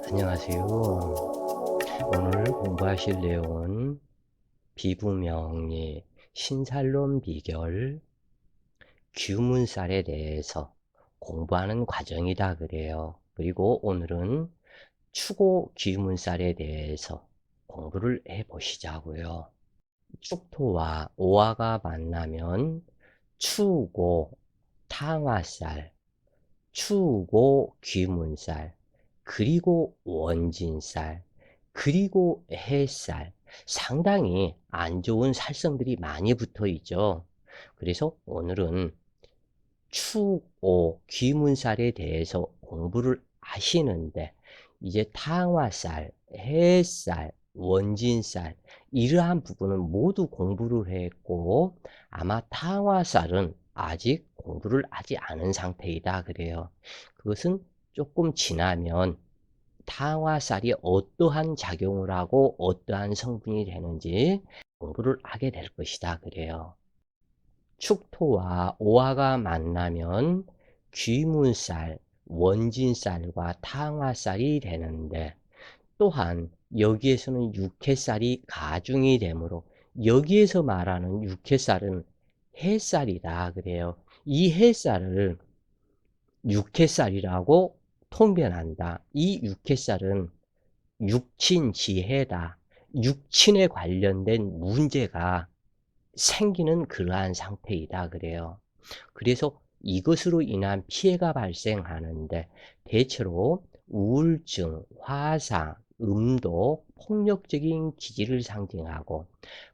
안녕하세요. 오늘 공부하실 내용은 비부명리, 신살론 비결, 규문살에 대해서 공부하는 과정이다 그래요. 그리고 오늘은 추고 규문살에 대해서 공부를 해보시자고요. 축토와 오화가 만나면 추고, 탕화살, 추고 귀문살, 그리고 원진살, 그리고 해살, 상당히 안 좋은 살성들이 많이 붙어 있죠. 그래서 오늘은 추오 귀문살에 대해서 공부를 하시는데 이제 탕화살, 해살, 원진살 이러한 부분은 모두 공부를 했고 아마 탕화살은 아직 공부를 하지 않은 상태이다 그래요. 그것은 조금 지나면 탕화살이 어떠한 작용을 하고 어떠한 성분이 되는지 공부를 하게 될 것이다 그래요. 축토와 오화가 만나면 귀문살, 원진살과 탕화살이 되는데 또한 여기에서는 육해살이 가중이 되므로 여기에서 말하는 육해살은 해살이다 그래요. 이 해살을 육해살이라고 통변한다. 이 육해살은 육친지해다. 육친에 관련된 문제가 생기는 그러한 상태이다 그래요. 그래서 이것으로 인한 피해가 발생하는데 대체로 우울증, 화상, 음도, 폭력적인 기질을 상징하고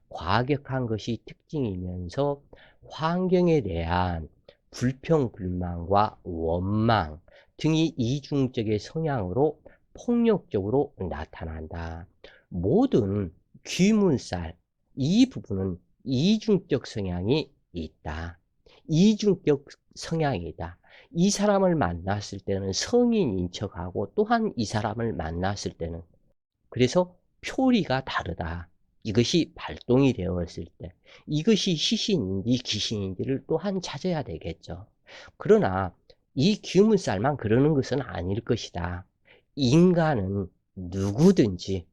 과격한 것이 특징이면서 환경에 대한 불평, 불만과 원망 등이 이중적의 성향으로 폭력적으로 나타난다. 모든 귀문살, 이 부분은 이중적 성향이 있다. 이중적 성향이다. 이 사람을 만났을 때는 성인인 척하고 또한 이 사람을 만났을 때는 그래서 표리가 다르다. 이것이 발동이 되었을 때 이것이 시신인지 귀신인지를 또한 찾아야 되겠죠. 그러나 이 귀문살만 그러는 것은 아닐 것이다. 인간은 누구든지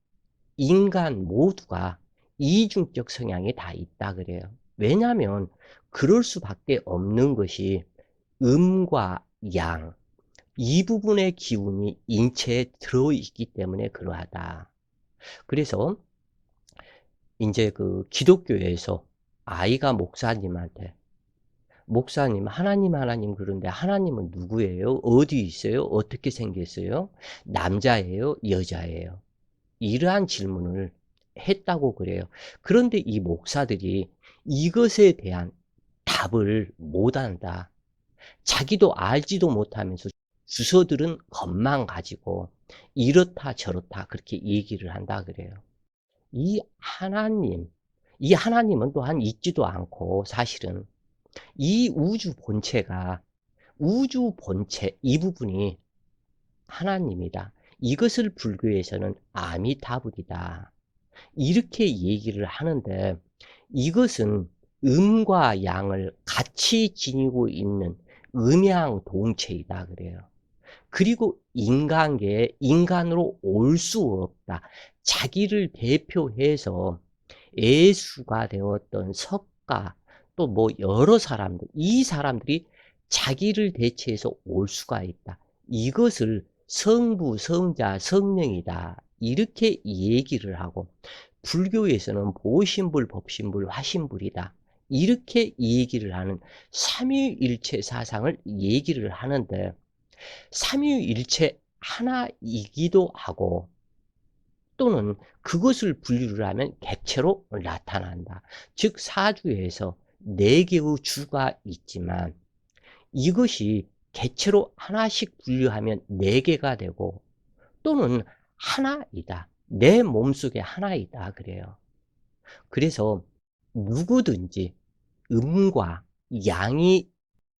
인간 모두가 이중적 성향이 다 있다 그래요. 왜냐하면 그럴 수밖에 없는 것이 음과 양, 이 부분의 기운이 인체에 들어있기 때문에 그러하다. 그래서 이제 그 기독교에서 아이가 목사님한테 목사님, 하나님 그런데 하나님은 누구예요? 어디 있어요? 어떻게 생겼어요? 남자예요? 여자예요? 이러한 질문을 했다고 그래요. 그런데 이 목사들이 이것에 대한 답을 못한다. 자기도 알지도 못하면서 주서들은 것만 가지고 이렇다 저렇다 그렇게 얘기를 한다 그래요. 이 하나님, 이 하나님은 또한 있지도 않고 사실은 이 우주 본체 이 부분이 하나님이다. 이것을 불교에서는 아미타불이다. 이렇게 얘기를 하는데 이것은 음과 양을 같이 지니고 있는 음양동체이다 그래요. 그리고 인간계에 인간으로 올 수 없다. 자기를 대표해서 예수가 되었던 석가 또 뭐 여러 사람들 이 사람들이 자기를 대체해서 올 수가 있다. 이것을 성부, 성자, 성령이다. 이렇게 얘기를 하고 불교에서는 보신불, 법신불, 화신불이다. 이렇게 얘기를 하는 삼위일체 사상을 얘기를 하는데 삼위일체 하나이기도 하고 또는 그것을 분류를 하면 객체로 나타난다. 즉 사주에서 4개의 주가 있지만 이것이 객체로 하나씩 분류하면 4개가 되고 또는 하나이다. 내 몸속에 하나이다 그래요. 그래서 누구든지 음과 양이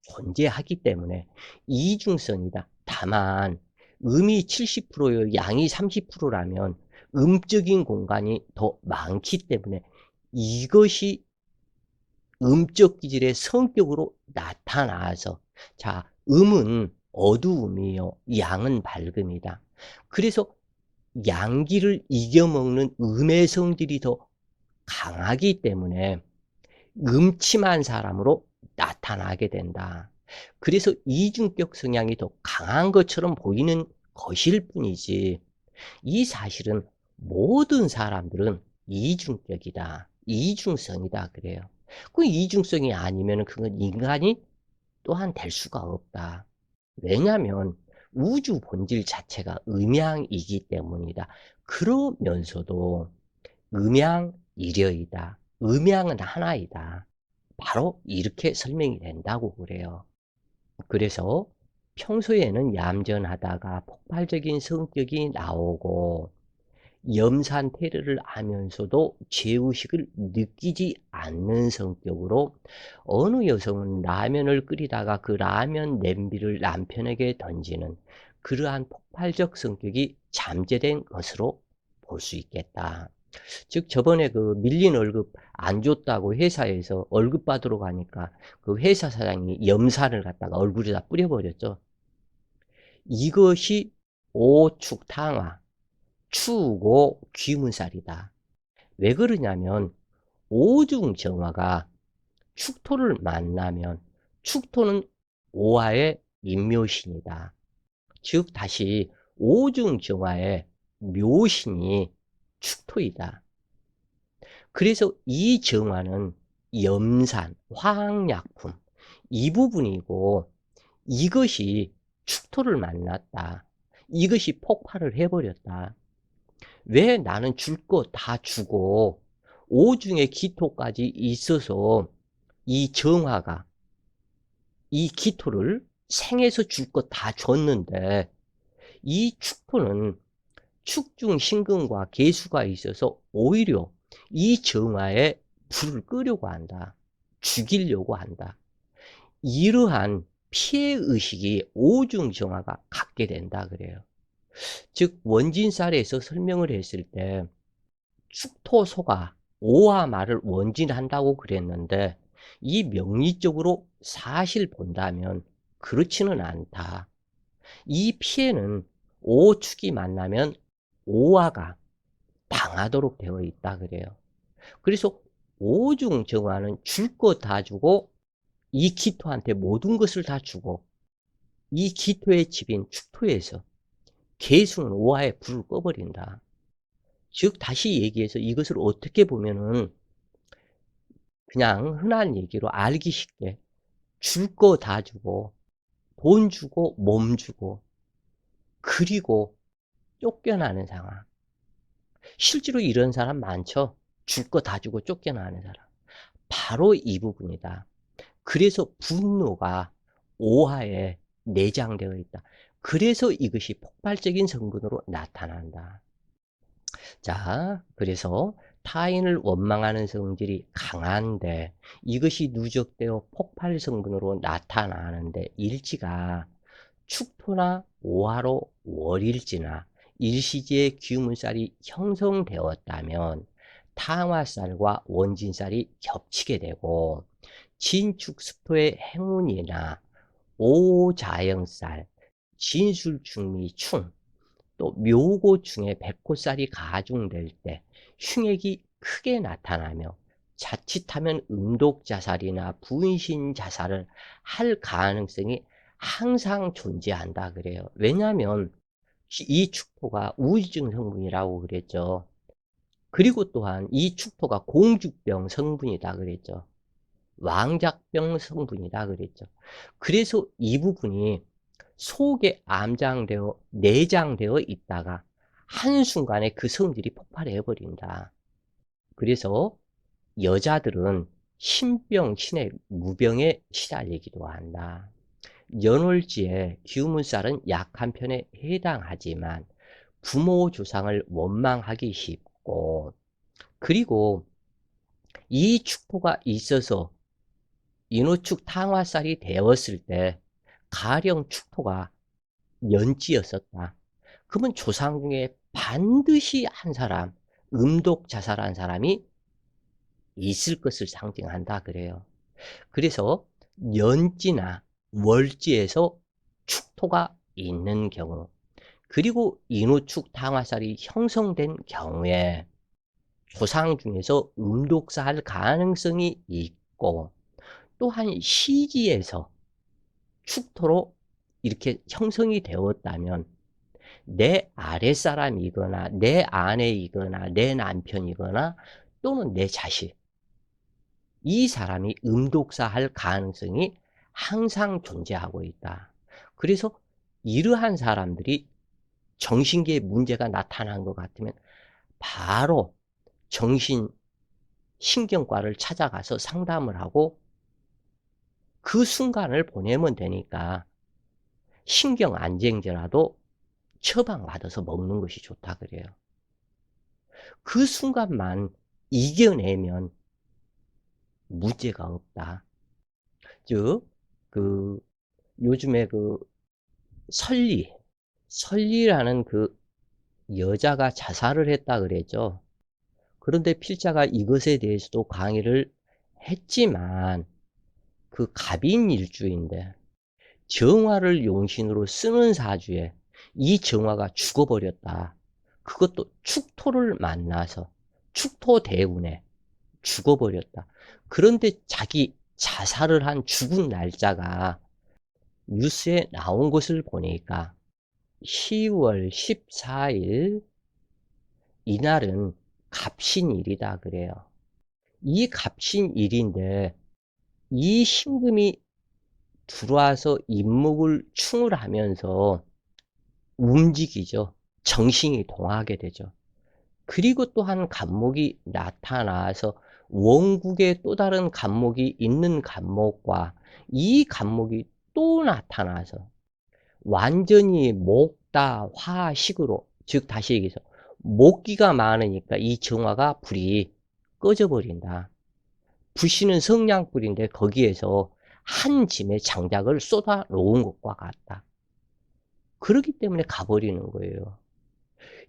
존재하기 때문에 이중성이다. 다만 음이 70%요, 양이 30%라면 음적인 공간이 더 많기 때문에 이것이 음적 기질의 성격으로 나타나서 자, 음은 어두움이요, 양은 밝음이다. 그래서 양기를 이겨먹는 음의 성질이 더 강하기 때문에 음침한 사람으로 나타나게 된다. 그래서 이중격 성향이 더 강한 것처럼 보이는 것일 뿐이지, 이 사실은 모든 사람들은 이중격이다, 이중성이다 그래요. 그 이중성이 아니면 그건 인간이 또한 될 수가 없다. 왜냐하면 우주 본질 자체가 음양이기 때문이다. 그러면서도 음양이려이다, 음양은 하나이다, 바로 이렇게 설명이 된다고 그래요. 그래서 평소에는 얌전하다가 폭발적인 성격이 나오고 염산 태르를 하면서도 죄의식을 느끼지 않는 성격으로, 어느 여성은 라면을 끓이다가 그 라면 냄비를 남편에게 던지는 그러한 폭발적 성격이 잠재된 것으로 볼 수 있겠다. 즉 저번에 그 밀린 월급 안 줬다고 회사에서 월급 받으러 가니까 그 회사 사장이 염산을 갖다가 얼굴에다 뿌려버렸죠. 이것이 오축탕화, 추고 귀문살이다. 왜 그러냐면 오중정화가 축토를 만나면 축토는 오화의 인묘신이다. 즉 다시 오중정화의 묘신이 축토이다. 그래서 이 정화는 염산, 화학약품 이 부분이고, 이것이 축토를 만났다, 이것이 폭발을 해버렸다. 왜 나는 줄 거 다 주고 오중의 기토까지 있어서 이 정화가 이 기토를 생에서 줄 거 다 줬는데, 이 축토는 축중 신금과 계수가 있어서 오히려 이 정화에 불을 끄려고 한다, 죽이려고 한다. 이러한 피해의식이 오중정화가 갖게 된다 그래요. 즉 원진살에서 설명을 했을 때 축토소가 오화말을 원진한다고 그랬는데, 이 명리적으로 사실 본다면 그렇지는 않다. 이 피해는 오축이 만나면 오화가 당하도록 되어 있다 그래요. 그래서 오중정화는 줄 거 다 주고 이 기토한테 모든 것을 다 주고, 이 기토의 집인 축토에서 계승은 오화에 불을 꺼버린다. 즉 다시 얘기해서 이것을 어떻게 보면은 그냥 흔한 얘기로 알기 쉽게 줄 거 다 주고 돈 주고 몸 주고 그리고 쫓겨나는 상황. 실제로 이런 사람 많죠. 줄 거 다 주고 쫓겨나는 사람. 바로 이 부분이다. 그래서 분노가 오화에 내장되어 있다. 그래서 이것이 폭발적인 성분으로 나타난다. 자, 그래서 타인을 원망하는 성질이 강한데 이것이 누적되어 폭발 성분으로 나타나는데, 일지가 축토나 오화로 월일지나 일시지에 귀문살이 형성되었다면 탕화살과 원진살이 겹치게 되고, 진축수토의 행운이나 오자영살, 진술중미충, 또 묘고충의 백호살이 가중될 때 흉액이 크게 나타나며 자칫하면 음독자살이나 분신자살을 할 가능성이 항상 존재한다 그래요. 왜냐하면 이 축토가 우울증 성분이라고 그랬죠. 그리고 또한 이 축토가 공주병 성분이다 그랬죠. 왕작병 성분이다 그랬죠. 그래서 이 부분이 속에 암장되어 내장되어 있다가 한순간에 그 성질이 폭발해 버린다. 그래서 여자들은 신병, 신의 무병에 시달리기도 한다. 연월지에 기우문살은 약한 편에 해당하지만 부모 조상을 원망하기 쉽고, 그리고 이 축토가 있어서 인호축 탕화살이 되었을 때 가령 축토가 연지였었다. 그러면 조상 중에 반드시 한 사람, 음독 자살한 사람이 있을 것을 상징한다 그래요. 그래서 연지나 월지에서 축토가 있는 경우, 그리고 인후축 당화살이 형성된 경우에 조상 중에서 음독사할 가능성이 있고, 또한 시기에서 축토로 이렇게 형성이 되었다면 내 아랫사람이거나 내 아내이거나 내 남편이거나 또는 내 자식, 이 사람이 음독사할 가능성이 항상 존재하고 있다. 그래서 이러한 사람들이 정신계에 문제가 나타난 것 같으면 바로 정신신경과를 찾아가서 상담을 하고 그 순간을 보내면 되니까 신경안정제라도 처방받아서 먹는 것이 좋다 그래요. 그 순간만 이겨내면 문제가 없다. 즉, 그 요즘에 그 설리라는 그 여자가 자살을 했다 그랬죠. 그런데 필자가 이것에 대해서도 강의를 했지만 그 갑인일주인데 정화를 용신으로 쓰는 사주에 이 정화가 죽어버렸다. 그것도 축토를 만나서 축토대운에 죽어버렸다. 그런데 자기 자살을 한 죽은 날짜가 뉴스에 나온 것을 보니까 10월 14일 이날은 갑신일이다 그래요. 이 갑신일인데 이 신금이 들어와서 임목을 충을 하면서 움직이죠. 정신이 동하게 되죠. 그리고 또한 간목이 나타나서 원국에 또 다른 간목이 있는 간목과 이 간목이 또 나타나서 완전히 목다 화식으로, 즉 다시 얘기해서 목기가 많으니까 이 정화가 불이 꺼져 버린다. 불씨는 성냥불인데 거기에서 한 짐의 장작을 쏟아 놓은 것과 같다. 그렇기 때문에 가버리는 거예요.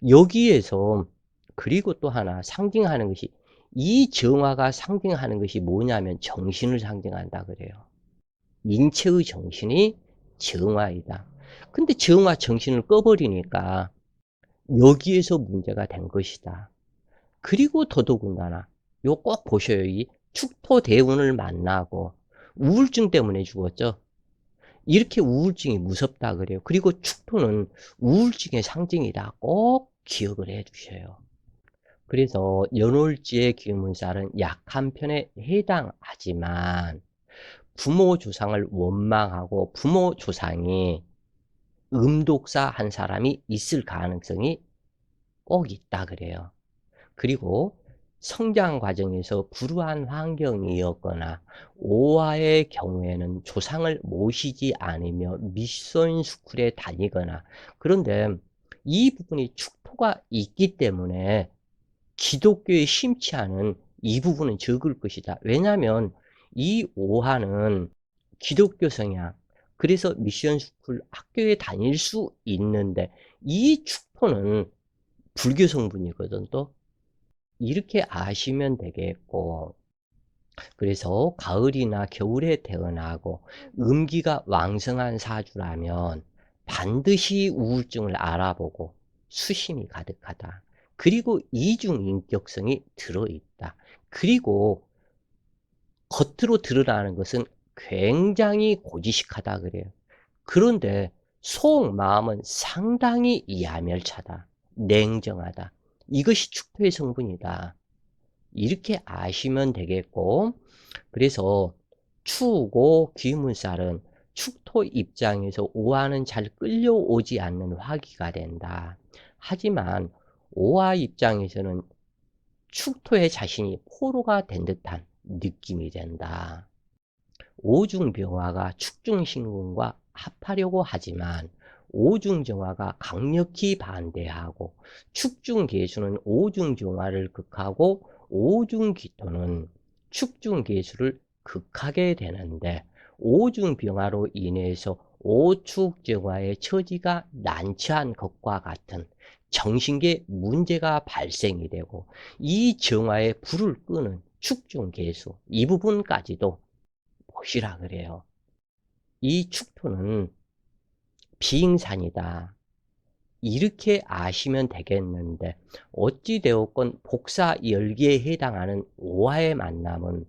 여기에서 그리고 또 하나 상징하는 것이, 이 정화가 상징하는 것이 뭐냐면 정신을 상징한다 그래요. 인체의 정신이 정화이다. 근데 정화 정신을 꺼버리니까 여기에서 문제가 된 것이다. 그리고 더더군다나 요 꼭 보셔요. 이 축토대운을 만나고 우울증 때문에 죽었죠. 이렇게 우울증이 무섭다 그래요. 그리고 축토는 우울증의 상징이다. 꼭 기억을 해 주셔요. 그래서 연월지의 귀문살은 약한 편에 해당하지만 부모 조상을 원망하고 부모 조상이 음독사 한 사람이 있을 가능성이 꼭 있다 그래요. 그리고 성장 과정에서 불우한 환경이었거나 오화의 경우에는 조상을 모시지 않으며 미션 스쿨에 다니거나, 그런데 이 부분이 축토가 있기 때문에 기독교에 심치 않은 이 부분은 적을 것이다. 왜냐하면 이 오화는 기독교 성향, 그래서 미션 스쿨 학교에 다닐 수 있는데 이 축토는 불교 성분이거든 또. 이렇게 아시면 되겠고, 그래서 가을이나 겨울에 태어나고 음기가 왕성한 사주라면 반드시 우울증을 알아보고 수심이 가득하다. 그리고 이중인격성이 들어있다. 그리고 겉으로 드러나는 것은 굉장히 고지식하다 그래요. 그런데 속마음은 상당히 야멸차다. 냉정하다. 이것이 축토의 성분이다. 이렇게 아시면 되겠고, 그래서 추고 귀문살은 축토 입장에서 오화는 잘 끌려오지 않는 화기가 된다. 하지만 오화 입장에서는 축토의 자신이 포로가 된 듯한 느낌이 된다. 오중병화가 축중신금과 합하려고 하지만 오중정화가 강력히 반대하고, 축중계수는 오중정화를 극하고 오중기토는 축중계수를 극하게 되는데, 오중병화로 인해서 오축정화의 처지가 난처한 것과 같은 정신계 문제가 발생이 되고, 이 정화의 불을 끄는 축중계수 이 부분까지도 보시라 그래요. 이 축토는 비행산이다. 이렇게 아시면 되겠는데 어찌 되었건 복사 열기에 해당하는 오화의 만남은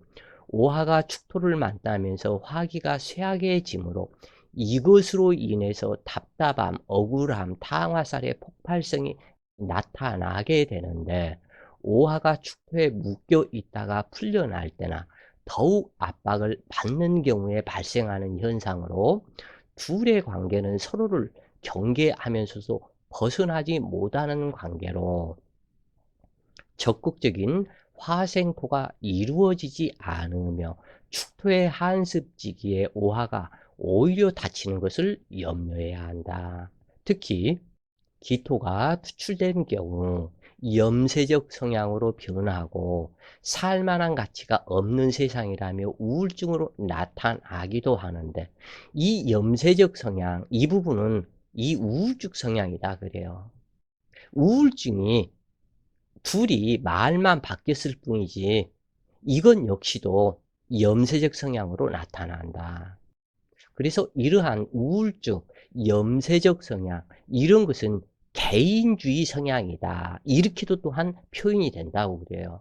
오화가 축토를 만나면서 화기가 쇠하게짐으로 이것으로 인해서 답답함, 억울함, 탕화살의 폭발성이 나타나게 되는데 오화가 축토에 묶여 있다가 풀려날 때나 더욱 압박을 받는 경우에 발생하는 현상으로 둘의 관계는 서로를 경계하면서도 벗어나지 못하는 관계로 적극적인 화생토가 이루어지지 않으며 축토의 한습지기에 오화가 오히려 닫히는 것을 염려해야 한다. 특히 기토가 투출된 경우 염세적 성향으로 변하고 살만한 가치가 없는 세상이라며 우울증으로 나타나기도 하는데 이 염세적 성향, 이 부분은 이 우울증 성향이다 그래요. 우울증이 둘이 말만 바뀌었을 뿐이지 이건 역시도 염세적 성향으로 나타난다. 그래서 이러한 우울증, 염세적 성향 이런 것은 개인주의 성향이다. 이렇게도 또한 표현이 된다고 그래요.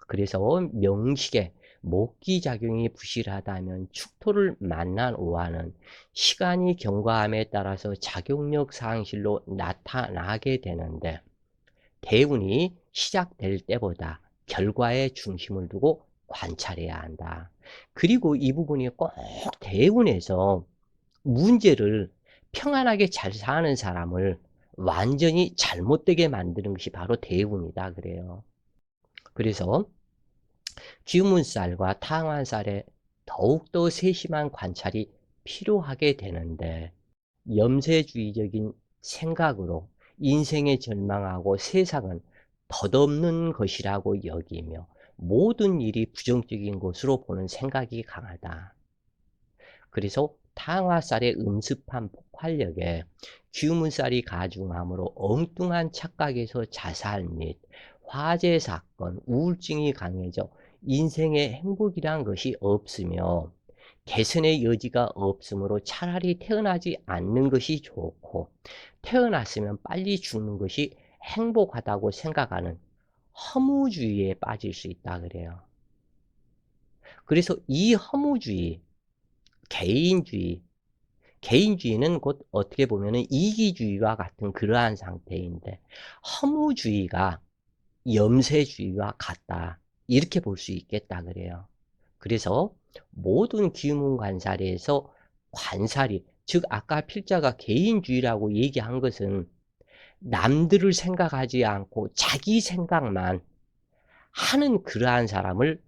그래서 명식에 목기작용이 부실하다면 축토를 만난 오화는 시간이 경과함에 따라서 작용력 상실로 나타나게 되는데 대운이 시작될 때보다 결과에 중심을 두고 관찰해야 한다. 그리고 이 부분이 꼭 대운에서 문제를 평안하게 잘 사는 사람을 완전히 잘못되게 만드는 것이 바로 대운이다 그래요. 그래서 귀문살과 탕환살에 더욱더 세심한 관찰이 필요하게 되는데 염세주의적인 생각으로 인생에 절망하고 세상은 덧없는 것이라고 여기며 모든 일이 부정적인 것으로 보는 생각이 강하다. 그래서 탕화살의 음습한 폭발력에 귀문살이 가중함으로 엉뚱한 착각에서 자살 및 화재 사건, 우울증이 강해져 인생에 행복이란 것이 없으며 개선의 여지가 없으므로 차라리 태어나지 않는 것이 좋고 태어났으면 빨리 죽는 것이 행복하다고 생각하는 허무주의에 빠질 수 있다 그래요. 그래서 이 허무주의, 개인주의, 개인주의는 곧 어떻게 보면 이기주의와 같은 그러한 상태인데 허무주의가 염세주의와 같다. 이렇게 볼 수 있겠다 그래요. 그래서 모든 귀문관살에서 관살이 즉 아까 필자가 개인주의라고 얘기한 것은 남들을 생각하지 않고 자기 생각만 하는 그러한 사람을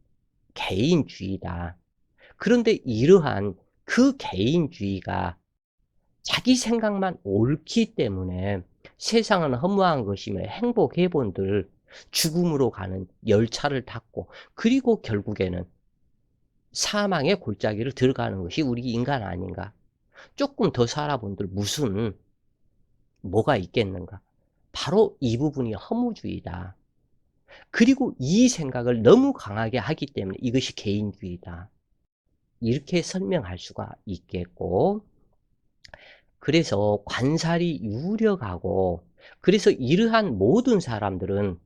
개인주의다. 그런데 이러한 그 개인주의가 자기 생각만 옳기 때문에 세상은 허무한 것이며 행복해 본들 죽음으로 가는 열차를 탔고 그리고 결국에는 사망의 골짜기를 들어가는 것이 우리 인간 아닌가? 조금 더 살아본들 무슨 뭐가 있겠는가? 바로 이 부분이 허무주의다. 그리고 이 생각을 너무 강하게 하기 때문에 이것이 개인주의다. 이렇게 설명할 수가 있겠고 그래서 관살이 유력하고 그래서 이러한 모든 사람들은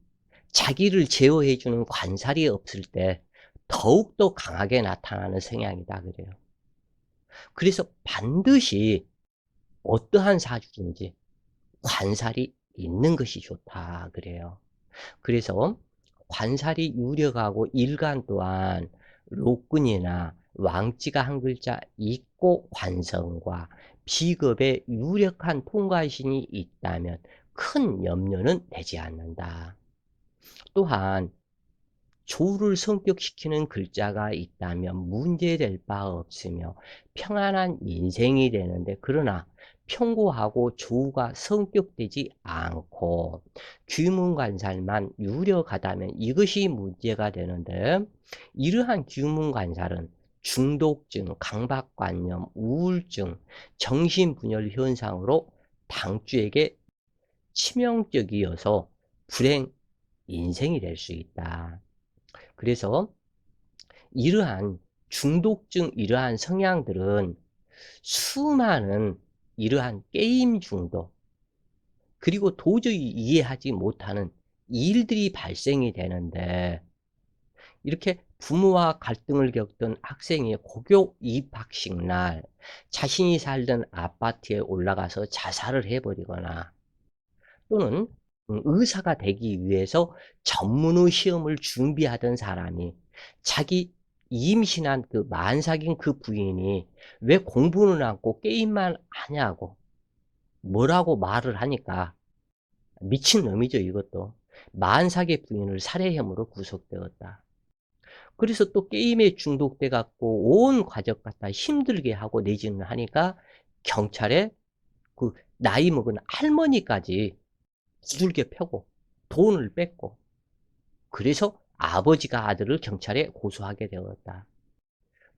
자기를 제어해주는 관살이 없을 때 더욱더 강하게 나타나는 성향이다 그래요. 그래서 반드시 어떠한 사주든지 관살이 있는 것이 좋다 그래요. 그래서 관살이 유력하고 일간 또한 로근이나 왕지가 한 글자 있고 관성과 비겁에 유력한 통과신이 있다면 큰 염려는 되지 않는다. 또한 조를 성격시키는 글자가 있다면 문제될 바 없으며 평안한 인생이 되는데 그러나 평고하고 조가 성격되지 않고 귀문관살만 유력하다면 이것이 문제가 되는데 이러한 귀문관살은 중독증, 강박관념, 우울증, 정신분열 현상으로 당주에게 치명적이어서 불행 인생이 될 수 있다. 그래서 이러한 중독증, 이러한 성향들은 수많은 이러한 게임 중독, 그리고 도저히 이해하지 못하는 일들이 발생이 되는데, 이렇게 부모와 갈등을 겪던 학생이 고교 입학식 날 자신이 살던 아파트에 올라가서 자살을 해 버리거나, 또는 의사가 되기 위해서 전문의 시험을 준비하던 사람이 자기 임신한 그 만삭인 그 부인이 "왜 공부는 않고 게임만 하냐."고 뭐라고 말을 하니까, 미친놈이죠 이것도. 만삭의 부인을 살해 혐의로 구속되었다. 그래서 또 게임에 중독돼 갖고 온 가족 갖다 힘들게 하고 내지는 하니까, 경찰에 그 나이 먹은 할머니까지 두들겨 패고 돈을 뺏고, 그래서 아버지가 아들을 경찰에 고소하게 되었다.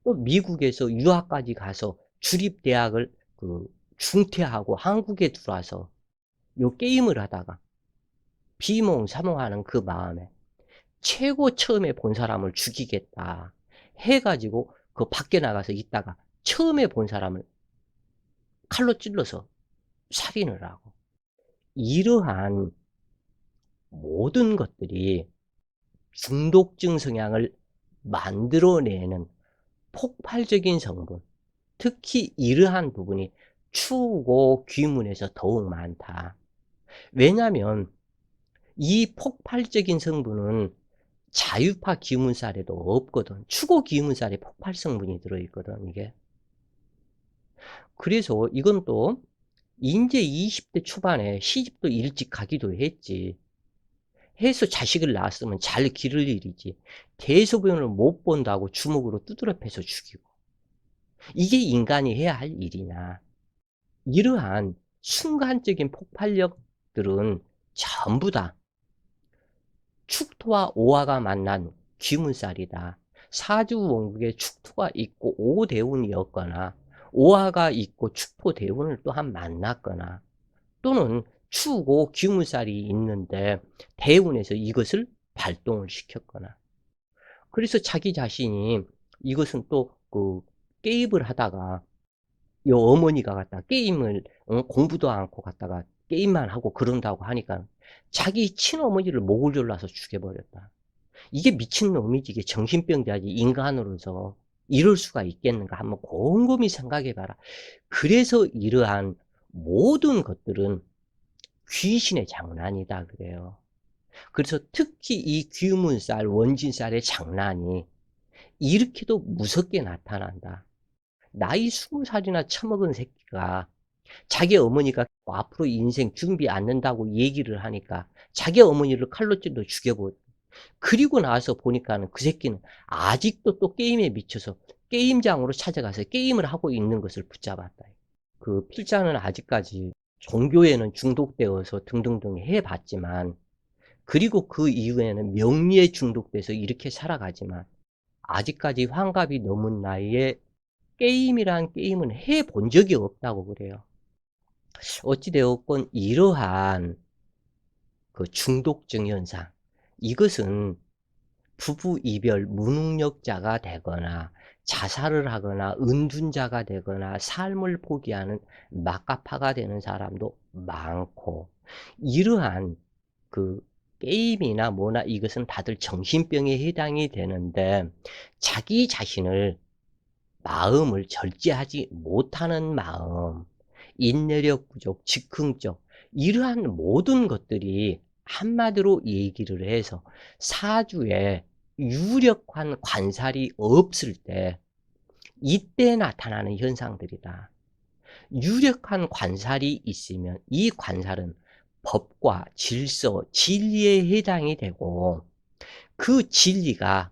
또 미국에서 유학까지 가서 주립대학을 중퇴하고 한국에 들어와서 요 게임을 하다가 비몽사몽하는 그 마음에 최고 처음에 본 사람을 죽이겠다 해 가지고 그 밖에 나가서 있다가 처음에 본 사람을 칼로 찔러서 살인을 하고, 이러한 모든 것들이 중독증 성향을 만들어내는 폭발적인 성분, 특히 이러한 부분이 추후 귀문에서 더욱 많다. 왜냐하면 이 폭발적인 성분은 자유파 귀문살에도 없거든. 추구 귀문살에 폭발 성분이 들어있거든 이게. 그래서 이건 또 인제 20대 초반에 시집도 일찍 가기도 했지. 해서 자식을 낳았으면 잘 기를 일이지. 대소변을 못 본다고 주먹으로 두드려 패서 죽이고. 이게 인간이 해야 할 일이냐. 이러한 순간적인 폭발력들은 전부 다 축토와 오화가 만난 귀문살이다. 사주 원국에 축토가 있고 오대운이었거나, 오화가 있고 축토대운을 또한 만났거나, 또는 추고 귀문살이 있는데 대운에서 이것을 발동을 시켰거나, 그래서 자기 자신이 이것은 또 게임을 하다가 요 어머니가 갖다 게임을 공부도 않고 갖다가 게임만 하고 그런다고 하니까 자기 친어머니를 목을 졸라서 죽여버렸다. 이게 미친놈이지. 이게 정신병자지. 인간으로서 이럴 수가 있겠는가 한번 곰곰이 생각해 봐라. 그래서 이러한 모든 것들은 귀신의 장난이다 그래요. 그래서 특히 이 귀문살, 원진살의 장난이 이렇게도 무섭게 나타난다. 나이 20살이나 처먹은 새끼가 자기 어머니가 앞으로 인생 준비 않는다고 얘기를 하니까 자기 어머니를 칼로 찔러 죽여버려. 그리고 나서 보니까는 그 새끼는 아직도 또 게임에 미쳐서 게임장으로 찾아가서 게임을 하고 있는 것을 붙잡았다. 그 필자는 아직까지 종교에는 중독되어서 등등등 해봤지만, 그리고 그 이후에는 명리에 중독돼서 이렇게 살아가지만, 아직까지 환갑이 넘은 나이에 게임이란 게임은 해본 적이 없다고 그래요. 어찌되었건 이러한 그 중독증 현상, 이것은 부부 이별 무능력자가 되거나 자살을 하거나 은둔자가 되거나 삶을 포기하는 막가파가 되는 사람도 많고, 이러한 그 게임이나 뭐나 이것은 다들 정신병에 해당이 되는데, 자기 자신을 마음을 절제하지 못하는 마음, 인내력 부족, 즉흥적, 이러한 모든 것들이 한마디로 얘기를 해서 사주에 유력한 관살이 없을 때, 이때 나타나는 현상들이다. 유력한 관살이 있으면 이 관살은 법과 질서, 진리에 해당이 되고, 그 진리가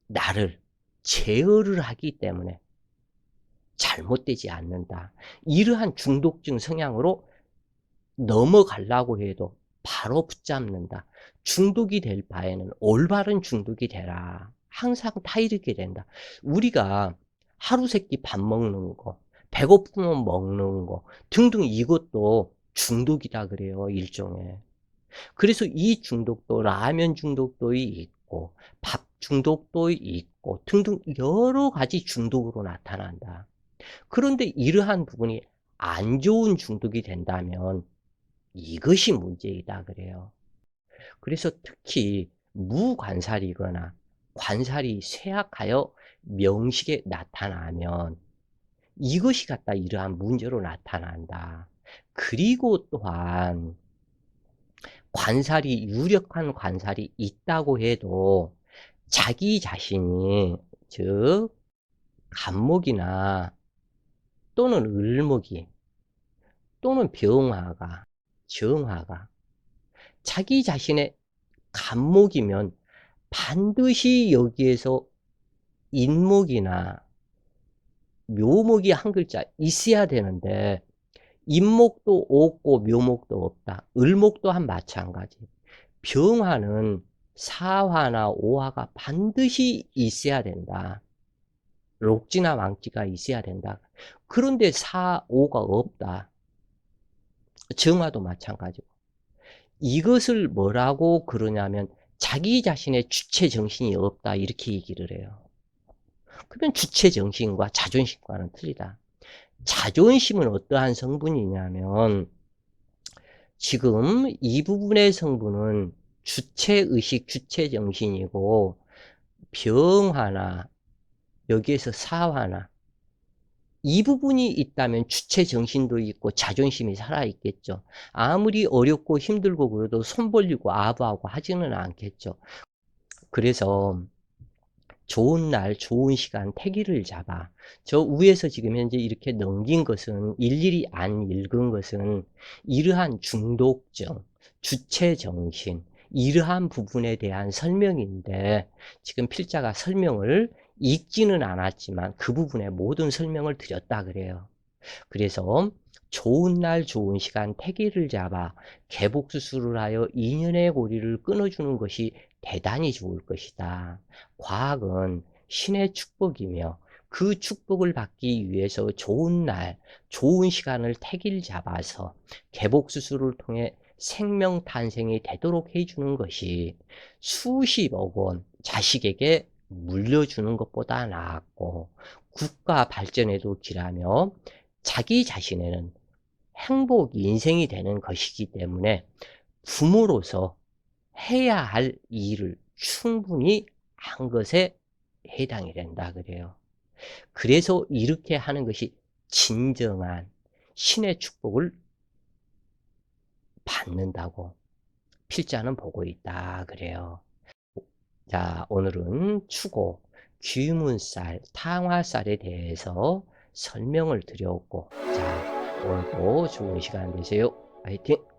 나를 제어를 하기 때문에 잘못되지 않는다. 이러한 중독증 성향으로 넘어가려고 해도 바로 붙잡는다. 중독이 될 바에는 올바른 중독이 되라. 항상 타이르게 된다. 우리가 하루 세끼 밥 먹는 거, 배고프면 먹는 거 등등, 이것도 중독이다 그래요, 일종의. 그래서 이 중독도 라면 중독도 있고 밥 중독도 있고 등등 여러 가지 중독으로 나타난다. 그런데 이러한 부분이 안 좋은 중독이 된다면 이것이 문제이다 그래요. 그래서 특히 무관살이거나 관살이 쇠약하여 명식에 나타나면 이것이 갖다 이러한 문제로 나타난다. 그리고 또한 관살이 유력한 관살이 있다고 해도 자기 자신이 즉 간목이나 또는 을목이 또는 병화가 정화가 자기 자신의 간목이면 반드시 여기에서 인목이나 묘목이 한 글자 있어야 되는데 인목도 없고 묘목도 없다. 을목도 한 마찬가지. 병화는 사화나 오화가 반드시 있어야 된다. 록지나 왕지가 있어야 된다. 그런데 사, 오가 없다. 정화도 마찬가지고. 이것을 뭐라고 그러냐면 자기 자신의 주체 정신이 없다 이렇게 얘기를 해요. 그러면 주체 정신과 자존심과는 틀리다. 자존심은 어떠한 성분이냐면 지금 이 부분의 성분은 주체의식, 주체정신이고 병화나 여기에서 사화나 이 부분이 있다면 주체정신도 있고 자존심이 살아있겠죠. 아무리 어렵고 힘들고 그래도 손 벌리고 아부하고 하지는 않겠죠. 그래서 좋은 날, 좋은 시간, 태기를 잡아. 저 위에서 지금 현재 이렇게 넘긴 것은 일일이 안 읽은 것은 이러한 중독증, 주체정신, 이러한 부분에 대한 설명인데 지금 필자가 설명을 읽지는 않았지만 그 부분에 모든 설명을 드렸다 그래요. 그래서 좋은 날 좋은 시간 태기를 잡아 개복수술을 하여 인연의 고리를 끊어주는 것이 대단히 좋을 것이다. 과학은 신의 축복이며 그 축복을 받기 위해서 좋은 날, 좋은 시간을 태기를 잡아서 개복수술을 통해 생명 탄생이 되도록 해주는 것이 수십억 원 자식에게 물려주는 것보다 나았고 국가 발전에도 기라며 자기 자신에는 행복 인생이 되는 것이기 때문에 부모로서 해야 할 일을 충분히 한 것에 해당이 된다 그래요. 그래서 이렇게 하는 것이 진정한 신의 축복을 받는다고 필자는 보고 있다 그래요. 자, 오늘은 추고, 귀문살, 탕화살에 대해서 설명을 드렸고, 자, 오늘도 좋은 시간 되세요. 화이팅!